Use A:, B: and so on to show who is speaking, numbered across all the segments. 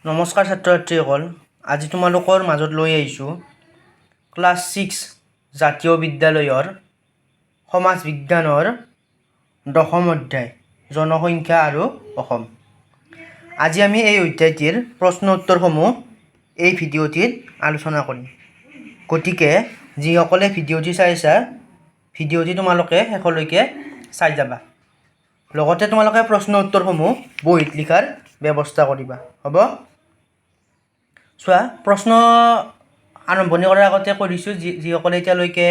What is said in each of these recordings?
A: নমস্কাৰ ছাত্ৰ ছাত্ৰীসকল, আজি তোমালোকৰ মাজত লৈ আহিছোঁ ক্লাছ 6 জাতীয় বিদ্যালয়ৰ সমাজ বিজ্ঞানৰ দশম অধ্যায় জনসংখ্যা আৰু অসম। আজি আমি এই অধ্যায়টিৰ প্ৰশ্ন উত্তৰসমূহ এই ভিডিঅ'টিত আলোচনা কৰিম। গতিকে যিসকলে ভিডিঅ'টি চাইছা, ভিডিঅ'টি তোমালোকে শেষলৈকে চাই যাবা। লগতে তোমালোকে প্ৰশ্ন উত্তৰসমূহ বহীত লিখাৰ ব্যৱস্থা কৰিবা, হ'ব? চোৱা, প্ৰশ্ন আৰম্ভণি কৰাৰ আগতে কৈ দিছোঁ, যিসকলে এতিয়ালৈকে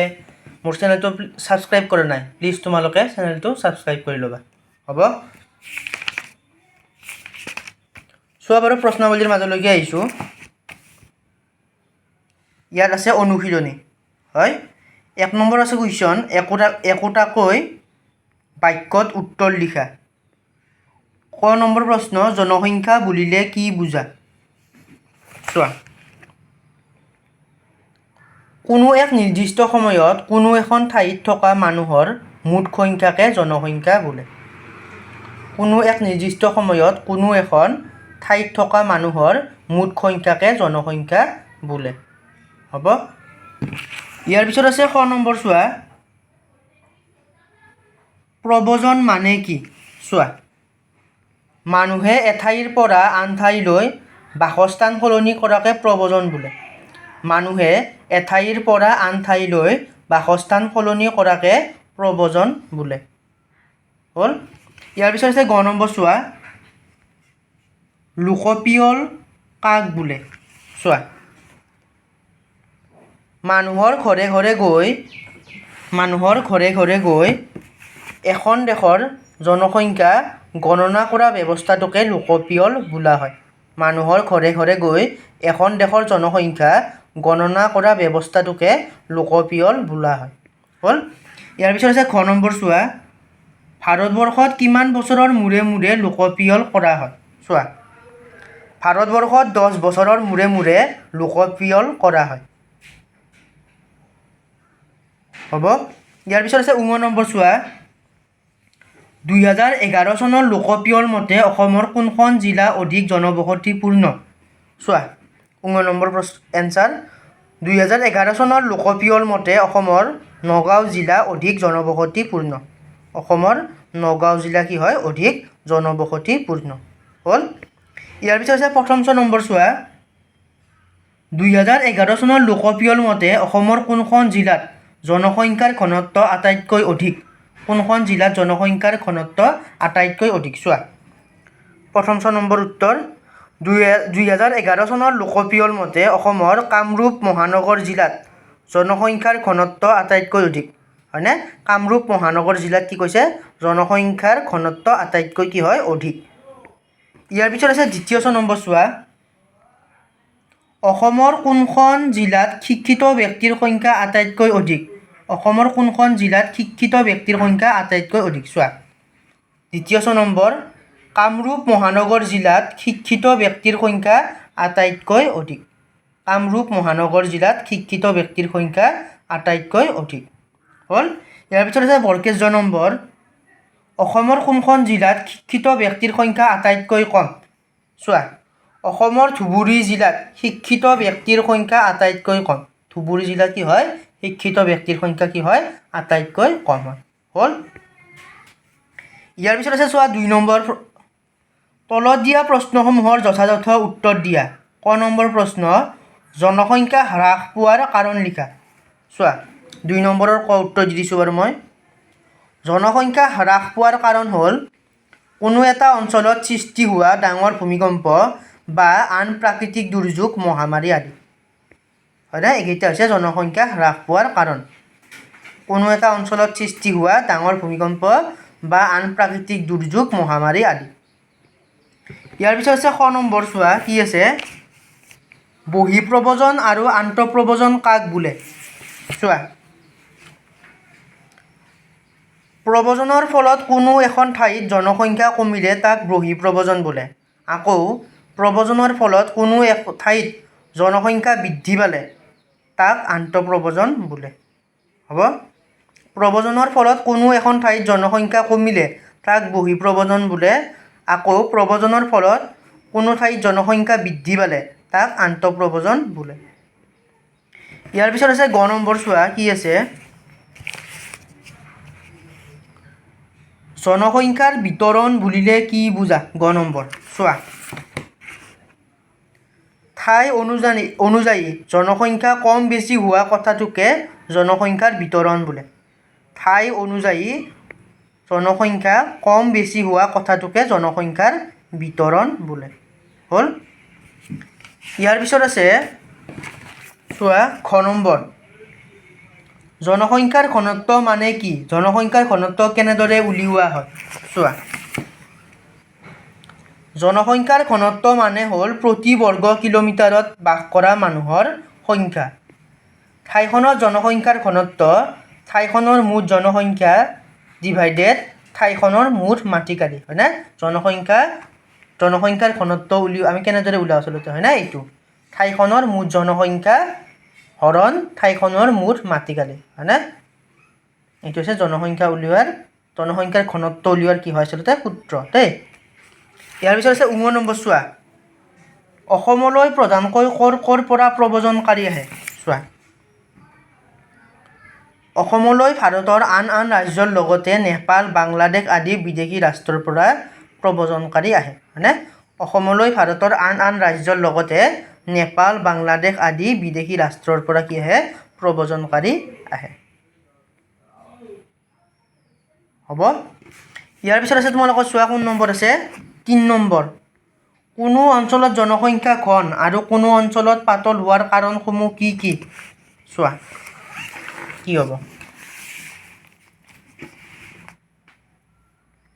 A: মোৰ চেনেলটো ছাবস্ক্ৰাইব কৰা নাই, প্লিজ তোমালোকে চেনেলটো ছাবস্ক্ৰাইব কৰি ল'বা, হ'ব? চোৱা বাৰু, প্ৰশ্নাৱলীৰ মাজলৈকে আহিছোঁ। ইয়াত আছে অনুশীলনী, হয়? 1 নম্বৰ আছে কুৱেশ্যন, একোটাকৈ বাক্যত উত্তৰ লিখা। ক নম্বৰ প্ৰশ্ন, জনসংখ্যা বুলিলে কি বুজা? চোৱা, কোনো এক নিৰ্দিষ্ট সময়ত কোনো এখন ঠাইত থকা মানুহৰ মুঠ সংখ্যাকে জনসংখ্যা বোলে। কোনো এক নিৰ্দিষ্ট সময়ত কোনো এখন ঠাইত থকা মানুহৰ মুঠ সংখ্যাকে জনসংখ্যা বোলে, হ'ব? ইয়াৰ পিছত আছে খ নম্বৰ। চোৱা, প্ৰব্ৰজন মানে কি? চোৱা, মানুহে এঠাইৰ পৰা আন ঠাইলৈ বাসস্থান সলনি কৰাকে প্ৰব্ৰজন বোলে। মানুহে এঠাইৰ পৰা আন ঠাইলৈ বাসস্থান সলনি কৰাকে প্ৰব্ৰজন বোলে, হ'ল? ইয়াৰ পিছত আছে গ নম্বৰ। চোৱা, লোকপিয়ল কাক বোলে? চোৱা, মানুহৰ ঘৰে ঘৰে গৈ এখন দেশৰ জনসংখ্যা গণনা কৰা ব্যৱস্থাটোকে লোকপিয়ল বোলা হয়। মানুহৰ ঘৰে ঘৰে গৈ এখন দেশৰ জনসংখ্যা গণনা কৰা ব্যৱস্থাটোকে লোকপিয়ল বোলা হয়, হ'ল? ইয়াৰ পিছত আছে ঘ নম্বৰ। চোৱা, ভাৰতবৰ্ষত কিমান বছৰৰ মূৰে মূৰে লোকপিয়ল কৰা হয়? চোৱা, ভাৰতবৰ্ষত 10 বছৰৰ মূৰে মূৰে লোকপিয়ল কৰা হয়, হ'ব? ইয়াৰ পিছত আছে ঙ নম্বৰ। চোৱা, 2011 চনৰ লোকপিয়ল মতে অসমৰ কোনখন জিলা অধিক জনবসতিপূৰ্ণ? চোৱা, ঙ নম্বৰ এনচাৰ, 2011 চনৰ লোকপিয়ল মতে অসমৰ নগাঁও জিলা অধিক জনবসতিপূৰ্ণ। অসমৰ নগাঁও জিলা কি হয়? অধিক জনবসতিপূৰ্ণ, হ'ল? ইয়াৰ পিছত আছে প্ৰথম ছ নম্বৰ। চোৱা, 2011 চনৰ লোকপিয়ল মতে অসমৰ কোনখন জিলাত জনসংখ্যাৰ ঘনত্ব আটাইতকৈ অধিক? কোনখন জিলাত জনসংখ্যাৰ ঘনত্ব আটাইতকৈ অধিক? চোৱা, প্ৰথম ছ নম্বৰ উত্তৰ, 2011 চনৰ লোকপিয়ল মতে অসমৰ কামৰূপ মহানগৰ জিলাত জনসংখ্যাৰ ঘনত্ব আটাইতকৈ অধিক, হয়নে? কামৰূপ মহানগৰ জিলাত কি কৈছে? জনসংখ্যাৰ ঘনত্ব আটাইতকৈ কি হয়? অধিক। ইয়াৰ পিছত আছে দ্বিতীয় ছ নম্বৰ। চোৱা, অসমৰ কোনখন জিলাত শিক্ষিত ব্যক্তিৰ সংখ্যা আটাইতকৈ অধিক? অসমৰ কোনখন জিলাত শিক্ষিত ব্যক্তিৰ সংখ্যা আটাইতকৈ অধিক? চোৱা, দ্বিতীয় ছ নম্বৰ, কামৰূপ মহানগৰ জিলাত শিক্ষিত ব্যক্তিৰ সংখ্যা আটাইতকৈ অধিক। কামৰূপ মহানগৰ জিলাত শিক্ষিত ব্যক্তিৰ সংখ্যা আটাইতকৈ অধিক, হ'ল? ইয়াৰ পিছত আছে বৰকেছ জ নম্বৰ, অসমৰ কোনখন জিলাত শিক্ষিত ব্যক্তিৰ সংখ্যা আটাইতকৈ কম? চোৱা, অসমৰ ধুবুৰী জিলাত শিক্ষিত ব্যক্তিৰ সংখ্যা আটাইতকৈ কম। ধুবুৰী জিলাত কি হয়? শিক্ষিত ব্যক্তিৰ সংখ্যা কি হয়? আটাইতকৈ কম হয়, হ'ল? ইয়াৰ পিছত আছে, চোৱা, 2 নম্বৰ, তলত দিয়া প্ৰশ্নসমূহৰ যথাযথ উত্তৰ দিয়া। ক নম্বৰ প্ৰশ্ন, জনসংখ্যা হ্ৰাস পোৱাৰ কাৰণ লিখা। চোৱা, 2 নম্বৰৰ ক উত্তৰ দি দিছোঁ বাৰু মই। জনসংখ্যা হ্ৰাস পোৱাৰ কাৰণ হ'ল কোনো এটা অঞ্চলত সৃষ্টি হোৱা ডাঙৰ ভূমিকম্প বা আন প্ৰাকৃতিক দুৰ্যোগ, মহামাৰী আদি, হয়নে? এইকেইটা হৈছে জনসংখ্যা হ্ৰাস পোৱাৰ কাৰণ। কোনো এটা অঞ্চলত সৃষ্টি হোৱা ডাঙৰ ভূমিকম্প বা আন প্ৰাকৃতিক দুৰ্যোগ, মহামাৰী আদি। ইয়াৰ পিছত আছে খ নম্বৰ। চোৱা, কি আছে? বহিঃপ্ৰব্ৰজন আৰু আন্তঃপ্ৰব্ৰজন কাক বোলে? চোৱা, প্ৰব্ৰজনৰ ফলত কোনো এখন ঠাইত জনসংখ্যা কমিলে তাক বহিঃপ্ৰব্ৰজন বোলে। আকৌ প্ৰব্ৰজনৰ ফলত কোনো এক ঠাইত জনসংখ্যা বৃদ্ধি পালে তাক আন্তঃপ্ৰব্ৰজন বোলে, হ'ব? প্ৰব্ৰজনৰ ফলত কোনো এখন ঠাইত জনসংখ্যা কমিলে তাক বহিঃপ্ৰব্ৰজন বোলে। আকৌ প্ৰব্ৰজনৰ ফলত কোনো ঠাইত জনসংখ্যা বৃদ্ধি পালে তাক আন্তঃপ্ৰব্ৰজন বোলে। ইয়াৰ পিছত আছে গ নম্বৰ চোৱা কি আছে, জনসংখ্যাৰ বিতৰণ বুলিলে কি বুজা? গ নম্বৰ চোৱা, ঠাই অনুযায়ী জনসংখ্যা কম বেছি হোৱা কথাটোকে জনসংখ্যাৰ বিতৰণ বোলে। ঠাই অনুযায়ী জনসংখ্যা কম বেছি হোৱা কথাটোকে জনসংখ্যাৰ বিতৰণ বোলে। হ'ল। ইয়াৰ পিছত আছে চোৱা খ নম্বৰ, জনসংখ্যাৰ ঘনত্ব মানে কি? জনসংখ্যাৰ ঘনত্ব কেনেদৰে উলিওৱা হয়? চোৱা, জনসংখ্যাৰ ঘনত্ব মানে হ'ল প্ৰতি বৰ্গ কিলোমিটাৰত বাস কৰা মানুহৰ সংখ্যা। ঠাইখনৰ জনসংখ্যাৰ ঘনত্ব ঠাইখনৰ মুঠ জনসংখ্যা ডিভাইডেড ঠাইখনৰ মুঠ মাটিকালি, হয়নে? জনসংখ্যাৰ ঘনত্ব আমি কেনেদৰে উলিয়াওঁ আচলতে, হয়নে? এইটো ঠাইখনৰ মুঠ জনসংখ্যা হৰণ ঠাইখনৰ মুঠ মাটিকালি, হয়নে? এইটো হৈছে জনসংখ্যাৰ ঘনত্ব উলিওৱাৰ কি হয় আচলতে সূত্ৰ দেই। ইয়াৰ পিছত আছে ১ নম্বৰ চোৱা, অসমলৈ প্ৰধানকৈ ক'ৰ পৰা প্ৰব্ৰজনকাৰী আহে? চোৱা, অসমলৈ ভাৰতৰ আন ৰাজ্যৰ লগতে নেপাল, বাংলাদেশ আদি বিদেশী ৰাষ্ট্ৰৰ পৰা প্ৰব্ৰজনকাৰী আহে, হয়নে? অসমলৈ ভাৰতৰ আন ৰাজ্যৰ লগতে নেপাল, বাংলাদেশ আদি বিদেশী ৰাষ্ট্ৰৰ পৰা কি আহে? প্ৰব্ৰজনকাৰী আহে। হ'ব। ইয়াৰ পিছত আছে তোমালোকৰ চোৱা কোন নম্বৰ আছে? ৩ নম্বৰ, কোনো অঞ্চলত জনসংখ্যা ঘন আৰু কোনো অঞ্চলত পাতল হোৱাৰ কাৰণসমূহ কি কি? চোৱা কি হ'ব?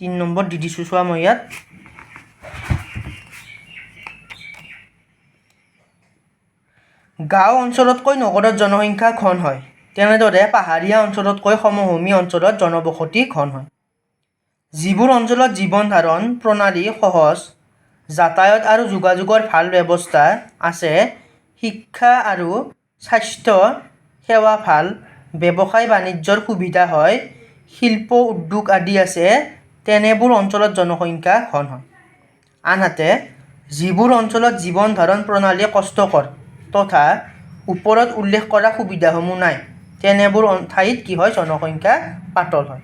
A: ৩ নম্বৰ দি দিছোঁ, চোৱা মই ইয়াত, গাঁও অঞ্চলতকৈ নগৰত জনসংখ্যা ঘন হয়, তেনেদৰে পাহাৰীয়া অঞ্চলতকৈ সমভূমি অঞ্চলত জনবসতি ঘন হয়। যিবোৰ অঞ্চলত জীৱন ধাৰণ প্ৰণালী সহজ, যাতায়াত আৰু যোগাযোগৰ ভাল ব্যৱস্থা আছে, শিক্ষা আৰু স্বাস্থ্য সেৱা ভাল, ব্যৱসায় বাণিজ্যৰ সুবিধা হয়, শিল্প উদ্যোগ আদি আছে, তেনেবোৰ অঞ্চলত জনসংখ্যা ঘন হয়। আনহাতে যিবোৰ অঞ্চলত জীৱন ধাৰণ প্ৰণালী কষ্টকৰ তথা ওপৰত উল্লেখ কৰা সুবিধাসমূহ নাই, তেনেবোৰ ঠাইত কি হয়? জনসংখ্যা পাতল হয়।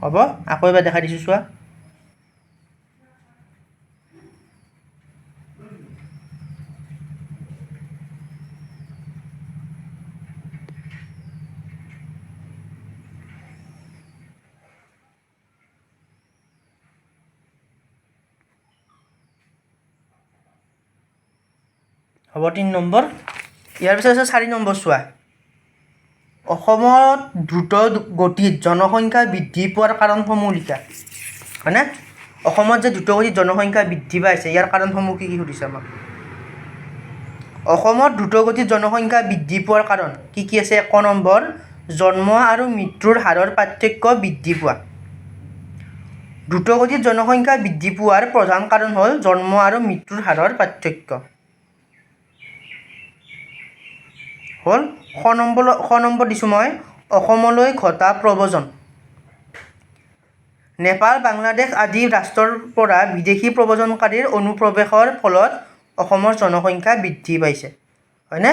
A: হ'ব, আকৌ এবাৰ দেখাই দিছোঁ চোৱা, হ'ব ৩ নম্বৰ। ইয়াৰ পিছত আছে ৪ নম্বৰ চোৱা, অসমত দ্ৰুত গতিত জনসংখ্যা বৃদ্ধি পোৱাৰ কাৰণসমূহ লিখা, হয়নে? অসমত যে দ্ৰুত গতিত জনসংখ্যা বৃদ্ধি পাইছে ইয়াৰ কাৰণসমূহ কি কি সুধিছে আমাক? অসমত দ্ৰুত গতিত জনসংখ্যা বৃদ্ধি পোৱাৰ কাৰণ কি কি আছে? ১ নম্বৰ, জন্ম আৰু মৃত্যুৰ হাৰৰ পাৰ্থক্য বৃদ্ধি পোৱা। দ্ৰুতগতিত জনসংখ্যা বৃদ্ধি পোৱাৰ প্ৰধান কাৰণ হ'ল জন্ম আৰু মৃত্যুৰ হাৰৰ পাৰ্থক্য। হ'ল। শ নম্বৰ দিছোঁ মই, অসমলৈ ঘটা প্ৰব্ৰজন। নেপাল, বাংলাদেশ আদি ৰাষ্ট্ৰৰ পৰা বিদেশী প্ৰব্ৰজনকাৰীৰ অনুপ্ৰৱেশৰ ফলত অসমৰ জনসংখ্যা বৃদ্ধি পাইছে, হয়নে?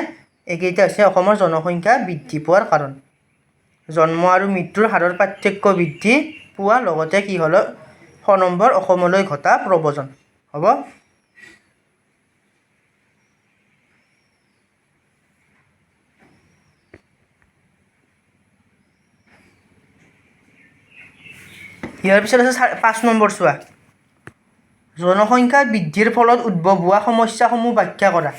A: এইকেইটা হৈছে অসমৰ জনসংখ্যা বৃদ্ধি পোৱাৰ কাৰণ। জন্ম আৰু মৃত্যুৰ হাৰৰ পাৰ্থক্য বৃদ্ধি পোৱা, লগতে কি হ'ল? শ নম্বৰ, অসমলৈ ঘটা প্ৰব্ৰজন। হ'ব। ইয়াৰ পিছত আছে ৫ নম্বৰ চোৱা, জনসংখ্যা বৃদ্ধিৰ ফলত উদ্ভৱ হোৱা সমস্যাসমূহ ব্যাখ্যা কৰা।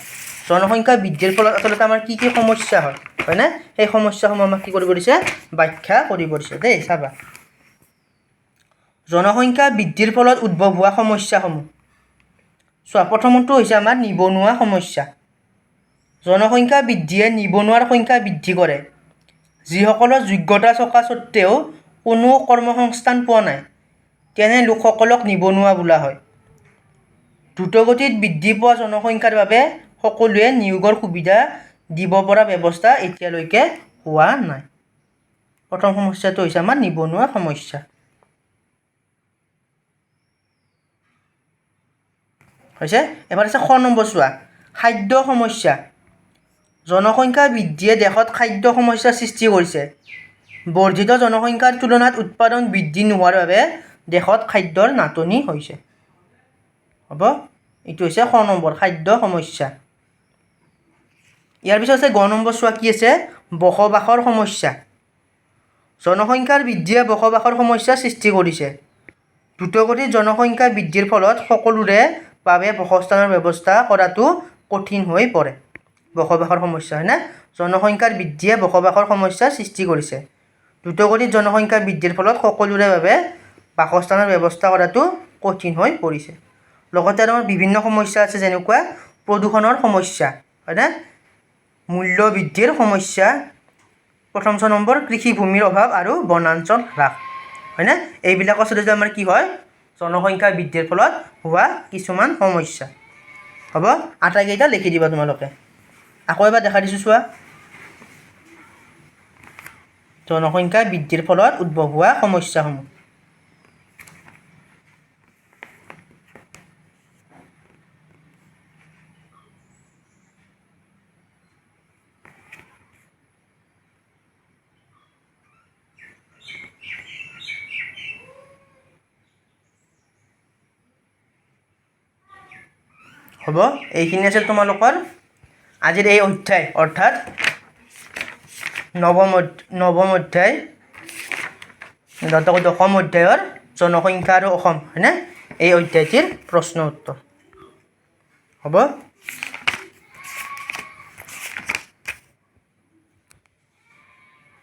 A: জনসংখ্যা বৃদ্ধিৰ ফলত আচলতে আমাৰ কি কি সমস্যা হয়, হয়নে? সেই সমস্যাসমূহ আমাক কি কৰিব দিছে? ব্যাখ্যা কৰিব দিছে দেই, চাবা। জনসংখ্যা বৃদ্ধিৰ ফলত উদ্ভৱ হোৱা সমস্যাসমূহ চোৱা, প্ৰথমটো হৈছে আমাৰ নিবনুৱা সমস্যা। জনসংখ্যা বৃদ্ধিয়ে নিবনুৱাৰ সংখ্যা বৃদ্ধি কৰে। যিসকলৰ যোগ্যতা থকা স্বত্বেও কোনো কৰ্মসংস্থান পোৱা নাই, তেনে লোকসকলক নিবনুৱা বোলা হয়। দ্ৰুতগতিত বৃদ্ধি পোৱা জনসংখ্যাৰ বাবে সকলোৱে নিয়োগৰ সুবিধা দিব পৰা ব্যৱস্থা এতিয়ালৈকে হোৱা নাই। প্ৰথম সমস্যাটো হৈছে আমাৰ নিবনুৱা সমস্যা। হৈছে। এবাৰ আছে খ নম্বৰ চোৱা, খাদ্য সমস্যা। জনসংখ্যা বৃদ্ধিয়ে দেশত খাদ্য সমস্যাৰ সৃষ্টি কৰিছে। বৰ্ধিত জনসংখ্যাৰ তুলনাত উৎপাদন বৃদ্ধি নোহোৱাৰ বাবে দেশত খাদ্যৰ নাটনি হৈছে। হ'ব, এইটো হৈছে খ নম্বৰ খাদ্য সমস্যা। ইয়াৰ পিছত আছে গ নম্বৰ চোৱা কি আছে, বসবাসৰ সমস্যা। জনসংখ্যাৰ বৃদ্ধিয়ে বসবাসৰ সমস্যাৰ সৃষ্টি কৰিছে। দ্ৰুতগতিত জনসংখ্যা বৃদ্ধিৰ ফলত সকলোৰে বাবে বাসস্থানৰ ব্যৱস্থা কৰাটো কঠিন হৈ পৰে। বসবাসৰ সমস্যা হয়নে? জনসংখ্যাৰ বৃদ্ধিয়ে বসবাসৰ সমস্যাৰ সৃষ্টি কৰিছে। দ্ৰুতগতিত জনসংখ্যা বৃদ্ধিৰ ফলত সকলোৰে বাবে বাসস্থানৰ ব্যৱস্থা কৰাটো কঠিন হৈ পৰিছে। লগতে আমাৰ বিভিন্ন সমস্যা আছে, যেনেকুৱা প্ৰদূষণৰ সমস্যা হয়নে, মূল্য বৃদ্ধিৰ সমস্যা, প্ৰথম নম্বৰ কৃষিভূমিৰ অভাৱ আৰু বনাঞ্চল হ্ৰাস হয়নে। এইবিলাক আচলতে আমাৰ কি হয়, জনসংখ্যা বৃদ্ধিৰ ফলত হোৱা কিছুমান সমস্যা। হ'ব, আটাইকেইটা লিখি দিবা তোমালোকে। আকৌ এবাৰ দেখা দিছোঁ চোৱা, জনসংখ্যা বৃদ্ধিৰ ফলত উদ্ভৱ হোৱা সমস্যাসমূহ। হ'ব, এইখিনি আছিল তোমালোকৰ আজিৰ এই অধ্যায়, অৰ্থাৎ নৱম অধ্যায়, দশম অধ্যায়ৰ জনসংখ্যা আৰু অসম হয়নে, এই অধ্যায়টিৰ প্ৰশ্ন উত্তৰ। হ'ব।